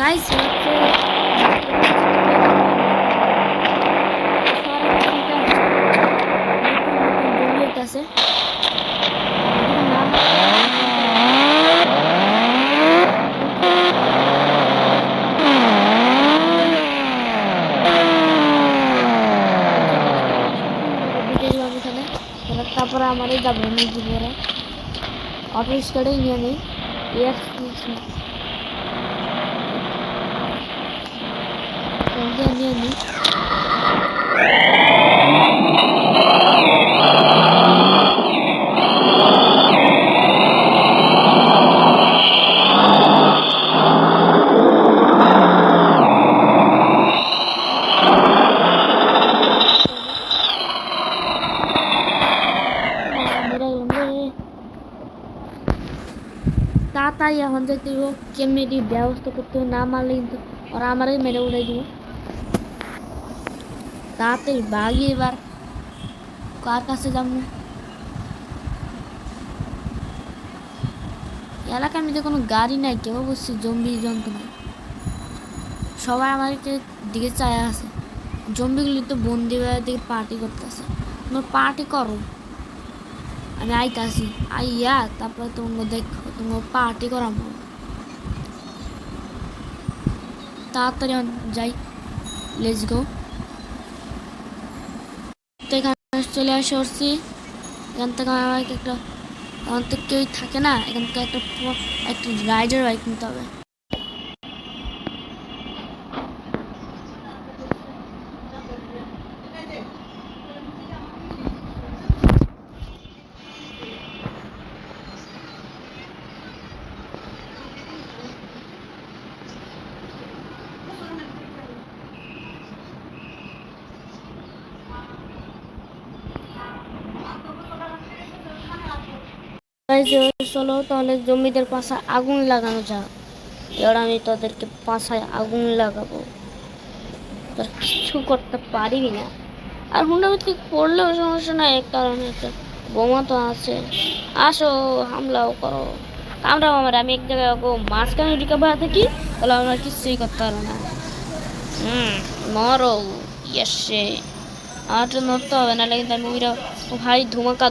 Guys হচ্ছে আছে তারপরে আমাদের যাবো মুজিবরা অটো রিক্সাটাই নিয়ে নেই নিয়ে নিই তাড়াতাড়ি এখন দেখতে দিব কেমনি এটি ব্যবস্থা করতে হবে, না মারলে কিন্তু ওরা আমারই মেরে উড়াই দিব। তাড়াতাড়ি বাগি এবার কার কাছে যাব। এলাকার মধ্যে কোনো গাড়ি নাই, কেউ বসছে জম্বি যন্ত্রণা, সবাই আমার দিকে চায় আছে। জম্বিগুলি তো বন্দি হয়ে দিকে পার্টি করতেছে। তোমরা পার্টি করো, আমি আইতাছি, আইয়া তারপরে তোমরা দেখো তোমরা পার্টি করাবো। তাড়াতাড়ি যাই, লেটস গো। তো এখানে চলে আসে করছি, এখান থেকে আমার একটা এখন তো কেউই থাকে না, এখান থেকে একটা রাইডার বাইক নিতে হবে। চলো তাহলে জমিদের পাশায় আগুন লাগানো যাক। এবার আমি তোদেরকে পাশায় আগুন লাগাবো, তোর কিছু করতে পারবি না। আর হুন্ডামিতে পড়লেও সমস্যা নাই, কারণ একটা বোমা তো আছে। আসো হামলাও করো, কামড়াও আমার, আমি এক জায়গায় মাঝখানে ঢুকে বসে থাকি, তাহলে আমার কিছুই করতে পারো না। মরো ইয়েসে, আমার তো নড়তে হবে না, কিন্তু আমি ভাই ধুমাকা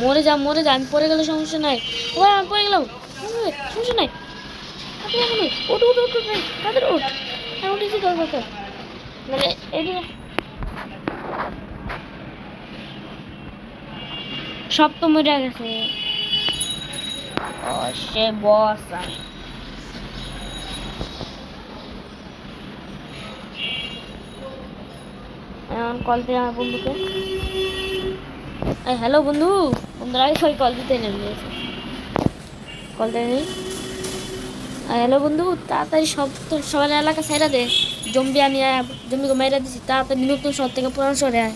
মরে যা, আমি পড়ে গেলে সমস্যা নাই। আমি পড়ে গেলাম, সমস্যা নাই। ওঠ তাদের ওঠ, উঠেছি তোর কথা মানে সব তো মরে গেছে। সে বস এখন কল দিয়ে আমার বন্ধুকে, হ্যালো বন্ধু, বন্ধুরা সবাই কল দিতে নেমে গেছে, কল দিয়ে নেই। হ্যালো বন্ধু, তাড়াতাড়ি সবার এলাকা ছেড়ে দে, জম্বি আমি জম্বিকে মেরে দিচ্ছি, তাড়াতাড়ি নতুন শহর থেকে পুরানো শহরে আয়।